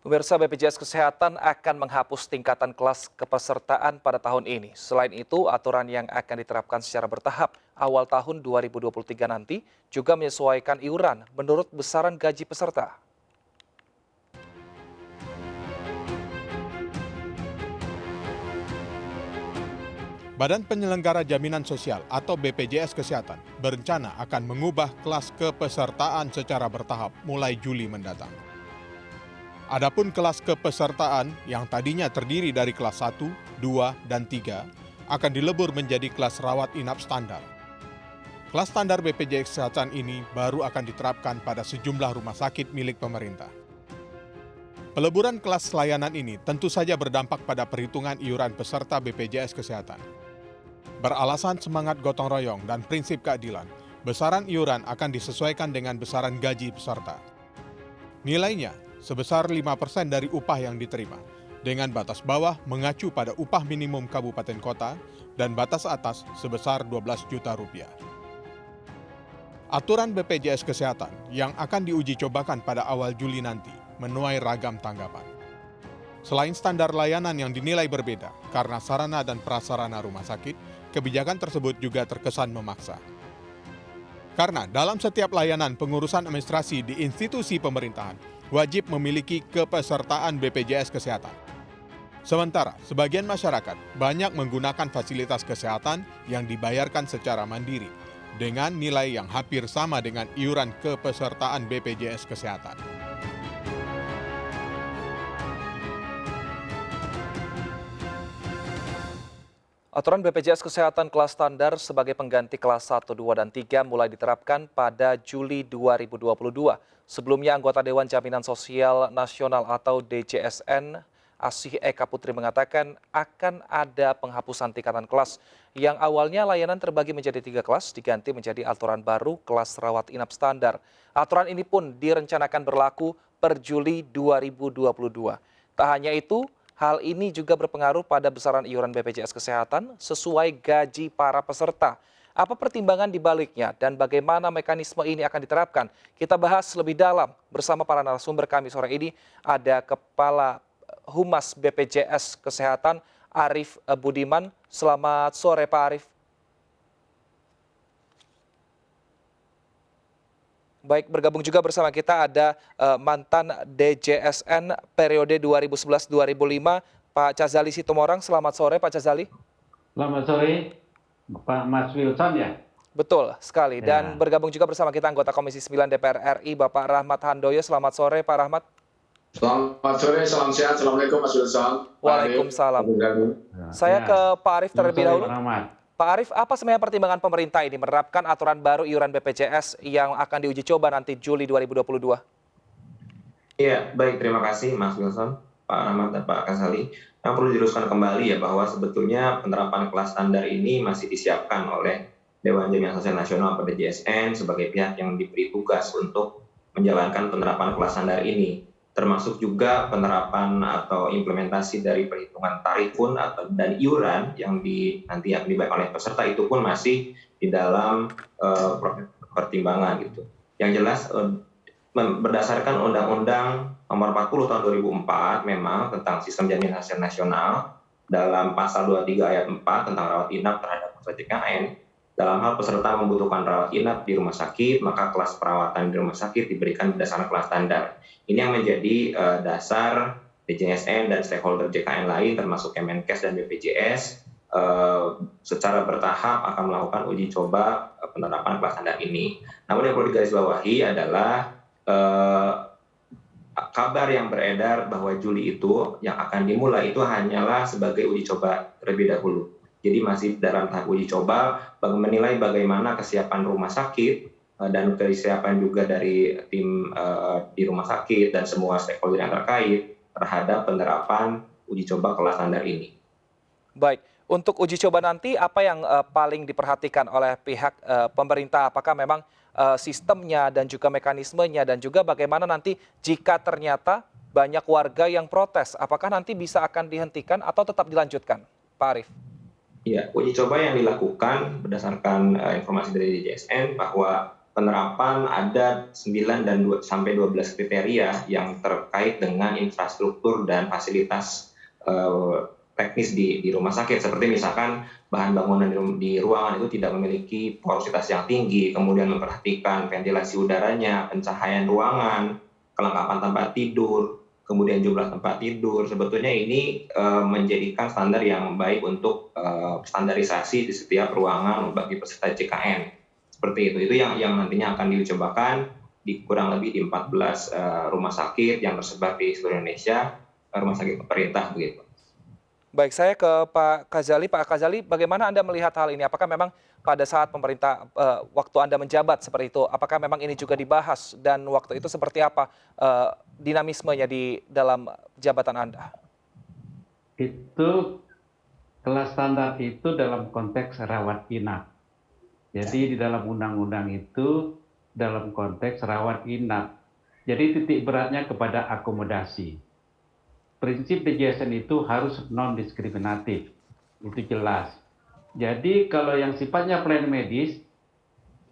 Pemirsa, BPJS Kesehatan akan menghapus tingkatan kelas kepesertaan pada tahun ini. Selain itu, aturan yang akan diterapkan secara bertahap awal tahun 2023 nanti juga menyesuaikan iuran menurut besaran gaji peserta. Badan Penyelenggara Jaminan Sosial atau BPJS Kesehatan berencana akan mengubah kelas kepesertaan secara bertahap mulai Juli mendatang. Adapun kelas kepesertaan yang tadinya terdiri dari kelas 1, 2, dan 3 akan dilebur menjadi kelas rawat inap standar. Kelas standar BPJS Kesehatan ini baru akan diterapkan pada sejumlah rumah sakit milik pemerintah. Peleburan kelas layanan ini tentu saja berdampak pada perhitungan iuran peserta BPJS Kesehatan. Beralasan semangat gotong royong dan prinsip keadilan, besaran iuran akan disesuaikan dengan besaran gaji peserta. Nilainya sebesar 5% dari upah yang diterima, dengan batas bawah mengacu pada upah minimum kabupaten kota dan batas atas sebesar 12 juta rupiah. Aturan BPJS Kesehatan yang akan diuji cobakan pada awal Juli nanti menuai ragam tanggapan. Selain standar layanan yang dinilai berbeda karena sarana dan prasarana rumah sakit, kebijakan tersebut juga terkesan memaksa. Karena dalam setiap layanan pengurusan administrasi di institusi pemerintahan, wajib memiliki kepesertaan BPJS Kesehatan. Sementara sebagian masyarakat banyak menggunakan fasilitas kesehatan yang dibayarkan secara mandiri dengan nilai yang hampir sama dengan iuran kepesertaan BPJS Kesehatan. Aturan BPJS Kesehatan kelas standar sebagai pengganti kelas 1, 2, dan 3 mulai diterapkan pada Juli 2022. Sebelumnya, anggota Dewan Jaminan Sosial Nasional atau DJSN, Asih Eka Putri mengatakan akan ada penghapusan tingkatan kelas yang awalnya layanan terbagi menjadi 3 kelas diganti menjadi aturan baru kelas rawat inap standar. Aturan ini pun direncanakan berlaku per Juli 2022. Tak hanya itu, hal ini juga berpengaruh pada besaran iuran BPJS Kesehatan sesuai gaji para peserta. Apa pertimbangan di baliknya dan bagaimana mekanisme ini akan diterapkan? Kita bahas lebih dalam bersama para narasumber kami sore ini. Ada Kepala Humas BPJS Kesehatan Arief Budiman. Selamat sore Pak Arief. Baik, bergabung juga bersama kita ada mantan DJSN periode 2011-2005, Pak Cazali Situmorang. Selamat sore Pak Cazali. Selamat sore, Pak Mas Wilson ya? Betul sekali. Dan bergabung juga bersama kita anggota Komisi 9 DPR RI, Bapak Rahmat Handoyo. Selamat sore Pak Rahmat. Selamat sore, salam sehat. Assalamualaikum Mas Wilson. Waalaikumsalam. Saya ke Pak Arief terlebih dahulu. Pak Arief, apa sebenarnya pertimbangan pemerintah ini menerapkan aturan baru iuran BPJS yang akan diuji coba nanti Juli 2022? Iya, baik. Terima kasih Mas Wilson, Pak Rahmat, dan Pak Kasali. Yang perlu diluruskan kembali ya bahwa sebetulnya penerapan kelas standar ini masih disiapkan oleh Dewan Jaminan Sosial Nasional atau DJSN sebagai pihak yang diberi tugas untuk menjalankan penerapan kelas standar ini. Termasuk juga penerapan atau implementasi dari perhitungan tarif pun dan iuran yang nanti akan dibayar oleh peserta itu pun masih di dalam pertimbangan gitu. Yang jelas berdasarkan Undang-Undang Nomor 40 Tahun 2004 memang tentang Sistem Jaminan Sosial Nasional dalam Pasal 23 Ayat 4 tentang rawat inap terhadap peserta JKN. Dalam hal peserta membutuhkan rawat inap di rumah sakit, maka kelas perawatan di rumah sakit diberikan berdasarkan kelas standar. Ini yang menjadi dasar DJSN dan stakeholder JKN lain, termasuk Kemenkes dan BPJS, secara bertahap akan melakukan uji coba penerapan kelas standar ini. Namun yang perlu digarisbawahi adalah kabar yang beredar bahwa Juli itu yang akan dimulai itu hanyalah sebagai uji coba terlebih dahulu. Jadi masih dalam tahap uji coba, menilai bagaimana kesiapan rumah sakit dan kesiapan juga dari tim di rumah sakit dan semua stakeholder yang terkait terhadap penerapan uji coba kelas standar ini. Baik, untuk uji coba nanti apa yang paling diperhatikan oleh pihak pemerintah? Apakah memang sistemnya dan juga mekanismenya dan juga bagaimana nanti jika ternyata banyak warga yang protes, apakah nanti bisa akan dihentikan atau tetap dilanjutkan, Pak Arief? Ya, uji coba yang dilakukan berdasarkan informasi dari DJSN bahwa penerapan ada 9 dan sampai 12 kriteria yang terkait dengan infrastruktur dan fasilitas teknis di rumah sakit, seperti misalkan bahan bangunan di ruangan itu tidak memiliki porositas yang tinggi, kemudian memperhatikan ventilasi udaranya, pencahayaan ruangan, kelengkapan tempat tidur, kemudian jumlah tempat tidur. Sebetulnya ini menjadikan standar yang baik untuk standarisasi di setiap ruangan bagi peserta JKN. Seperti itu yang nantinya akan dicobakan di kurang lebih di 14 rumah sakit yang tersebar di seluruh Indonesia, rumah sakit pemerintah begitu. Baik, saya ke Pak Ghazali. Pak Ghazali, bagaimana Anda melihat hal ini? Apakah memang pada saat pemerintah waktu Anda menjabat seperti itu, apakah memang ini juga dibahas dan waktu itu seperti apa dinamismenya di dalam jabatan Anda? Itu kelas standar itu dalam konteks rawat inap. Jadi di dalam undang-undang itu dalam konteks rawat inap. Jadi titik beratnya kepada akomodasi. Prinsip DJSN itu harus non-diskriminatif, itu jelas. Jadi kalau yang sifatnya pelayanan medis,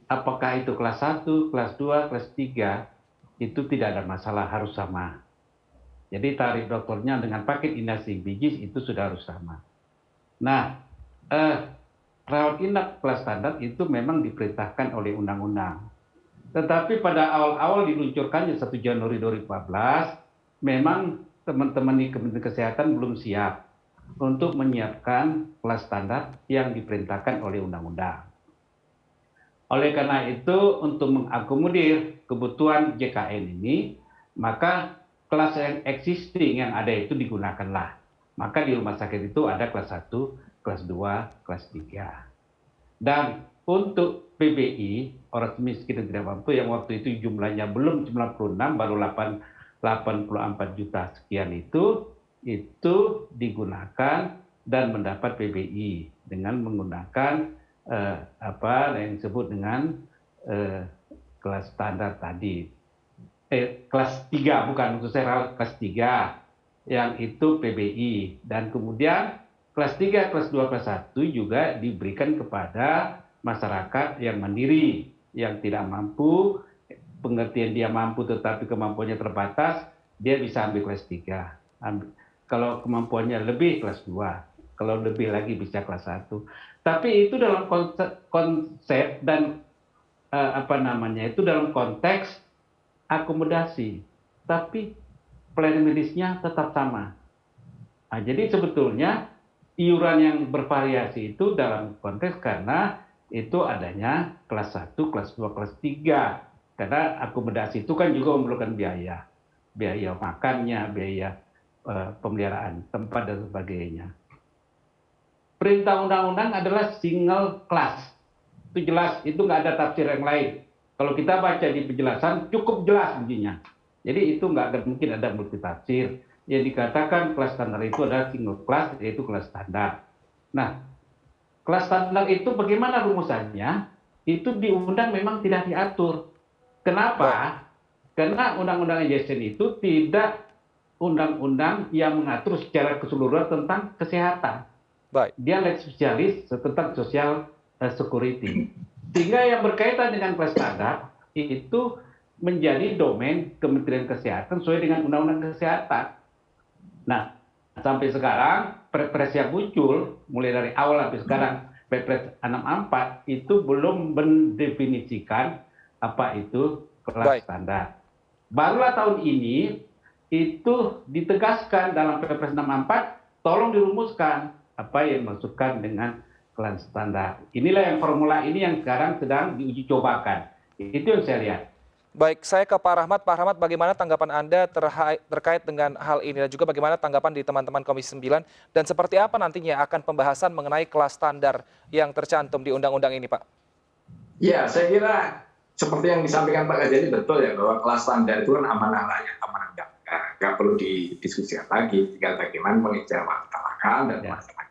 apakah itu kelas 1, kelas 2, kelas 3, itu tidak ada masalah, harus sama. Jadi tarif dokternya dengan paket inasi bigis itu sudah harus sama. Nah, rawat inap kelas standar itu memang diperintahkan oleh undang-undang. Tetapi pada awal-awal diluncurkannya 1 Januari 2014, memang teman-teman di Kementerian Kesehatan belum siap untuk menyiapkan kelas standar yang diperintahkan oleh undang-undang. Oleh karena itu, untuk mengakomodir kebutuhan JKN ini, maka kelas yang existing yang ada itu digunakanlah. Maka di rumah sakit itu ada kelas 1, kelas 2, kelas 3. Dan untuk PBI, orang miskin dan tidak mampu, yang waktu itu jumlahnya belum 96, baru 84 juta sekian itu digunakan dan mendapat PBI dengan menggunakan apa yang disebut dengan kelas standar tadi. Kelas 3 bukan, untuk saya kelas 3 yang itu PBI, dan kemudian kelas 3, kelas 2, kelas 1 juga diberikan kepada masyarakat yang mandiri, yang tidak mampu. Pengertian dia mampu tetapi kemampuannya terbatas, dia bisa ambil kelas 3. Kalau kemampuannya lebih, kelas 2. Kalau lebih lagi bisa kelas 1. Tapi itu dalam konsep dan itu dalam konteks akomodasi. Tapi pelayanan medisnya tetap sama. Nah, jadi sebetulnya iuran yang bervariasi itu dalam konteks karena itu adanya kelas 1, kelas 2, kelas 3. Karena akomodasi itu kan juga memerlukan biaya makannya, biaya pemeliharaan tempat dan sebagainya. Perintah undang-undang adalah single class, itu jelas, itu nggak ada tafsir yang lain. Kalau kita baca di penjelasan cukup jelas bunyinya. Jadi itu nggak mungkin ada multi tafsir. Yang dikatakan kelas standar itu adalah single class, yaitu kelas standar. Nah, kelas standar itu bagaimana rumusannya? Itu di undang memang tidak diatur. Kenapa? Karena undang-undang JSN itu tidak undang-undang yang mengatur secara keseluruhan tentang kesehatan. Baik. Dia lex spesialis tentang social security. Sehingga yang berkaitan dengan kelas standar itu menjadi domain Kementerian Kesehatan sesuai dengan Undang-Undang Kesehatan. Nah, sampai sekarang Perpres yang muncul mulai dari awal sampai sekarang, Perpres 64 itu belum mendefinisikan apa itu kelas standar. Barulah tahun ini itu ditegaskan dalam Perpres 64, tolong dirumuskan apa yang dimaksudkan dengan kelas standar. Inilah yang formula ini yang sekarang sedang diuji cobakan. Itu yang saya lihat. Baik, saya ke Pak Rahmat. Pak Rahmat, bagaimana tanggapan Anda terkait dengan hal ini dan juga bagaimana tanggapan di teman-teman Komisi 9 dan seperti apa nantinya akan pembahasan mengenai kelas standar yang tercantum di undang-undang ini, Pak? Ya, saya kira seperti yang disampaikan Pak Ghazali betul ya, bahwa kelas standar itu kan amanah rakyat, amanah negara, nggak perlu didiskusikan lagi, tinggal bagaimana mengejawantahkan dan masyarakat.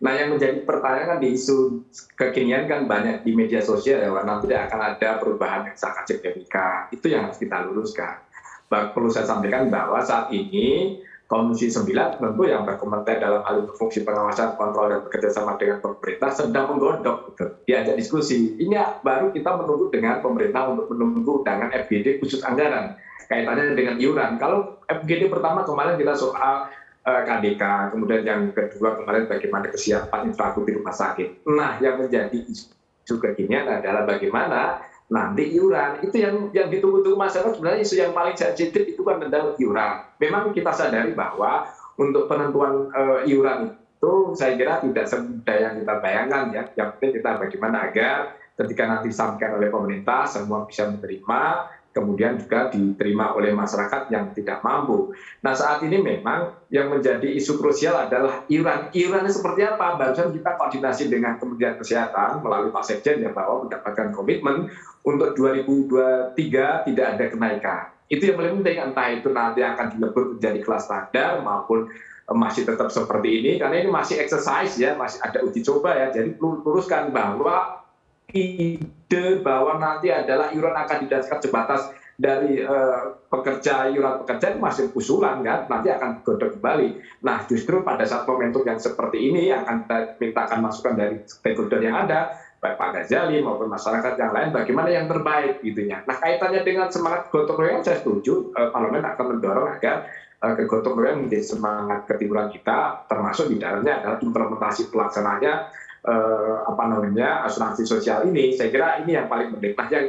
Nah, yang menjadi pertanyaan kan di isu kekinian kan banyak di media sosial ya, karena tidak akan ada perubahan yang sangat signifikan. Itu yang harus kita luruskan. Perlu saya sampaikan bahwa saat ini Komisi 9 tentu yang berkomentar dalam hal fungsi pengawasan, kontrol, dan bekerjasama dengan pemerintah sedang menggodok, gitu. Diajak diskusi. Ini baru kita menunggu dengan pemerintah untuk menunggu undangan FGD khusus anggaran kaitannya dengan iuran. Kalau FGD pertama kemarin kita soal KDK, kemudian yang kedua kemarin bagaimana kesiapan infrastruktur rumah sakit. Nah, yang menjadi isu kekinian adalah bagaimana nanti iuran. Itu yang ditunggu-tunggu masyarakat. Sebenarnya isu yang paling sensitif itu kan adalah iuran. Memang kita sadari bahwa untuk penentuan iuran itu saya kira tidak semudah yang kita bayangkan ya. Yang penting kita bagaimana agar ketika nanti disampaikan oleh pemerintah semua bisa menerima, kemudian juga diterima oleh masyarakat yang tidak mampu. Nah, saat ini memang yang menjadi isu krusial adalah iuran. Iurannya seperti apa? Barusan kita koordinasi dengan Kementerian Kesehatan melalui Pak Sekjen ya bahwa mendapatkan komitmen untuk 2023 tidak ada kenaikan. Itu yang paling penting, entah itu nanti akan dilebur menjadi kelas standar maupun masih tetap seperti ini, karena ini masih exercise ya, masih ada uji coba ya. Jadi perlu luruskan bahwa ide bahwa nanti adalah iuran akan didasarkan sebatas dari pekerja, iuran pekerja masih usulan kan, nanti akan digodok kembali. Nah, justru pada saat momentum yang seperti ini akan kita mintakan masukan dari stakeholder yang ada, baik Pak Ghazali maupun masyarakat yang lain, bagaimana yang terbaik gitunya. Nah, kaitannya dengan semangat gotong royong, saya setuju parlemen akan mendorong agar kegotong royong menjadi semangat ketimuran kita, termasuk di dalamnya adalah implementasi pelaksananya asuransi sosial ini. Saya kira ini yang paling penting. Nah, yang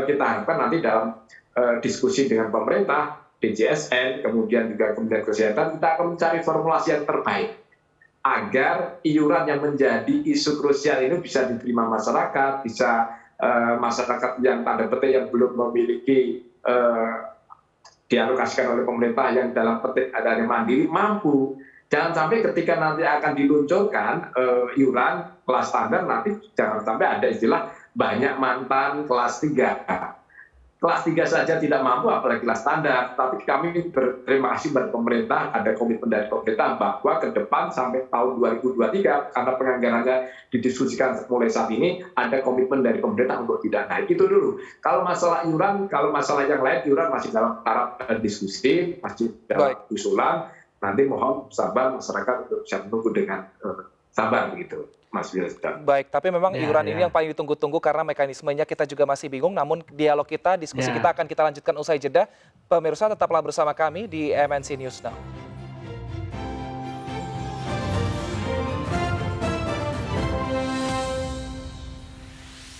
kita harapkan nanti dalam diskusi dengan pemerintah, DJSN, kemudian juga Kementerian Kesehatan, kita akan mencari formulasi yang terbaik agar iuran yang menjadi isu krusial ini bisa diterima masyarakat, bisa masyarakat yang tanda petik yang belum memiliki dialokasikan oleh pemerintah yang dalam petik adanya mandiri mampu. Jangan sampai ketika nanti akan diluncurkan iuran kelas standar, nanti jangan sampai ada istilah banyak mantan kelas 3. Kelas 3 saja tidak mampu, apalagi kelas standar. Tapi kami berterima kasih kepada pemerintah, ada komitmen dari pemerintah bahwa ke depan sampai tahun 2023, karena penganggarannya didiskusikan mulai saat ini, ada komitmen dari pemerintah untuk tidak naik. Itu dulu. Kalau masalah iuran, kalau masalah yang lain, iuran masih dalam taraf diskusi, masih dalam usulan. Nanti mohon sabar masyarakat untuk bisa menunggu dengan sabar begitu, Mas Wildan. Baik, tapi memang iuran ini yang paling ditunggu-tunggu karena mekanismenya kita juga masih bingung. Namun dialog kita, diskusi kita akan kita lanjutkan usai jeda. Pemirsa tetaplah bersama kami di MNC News Now.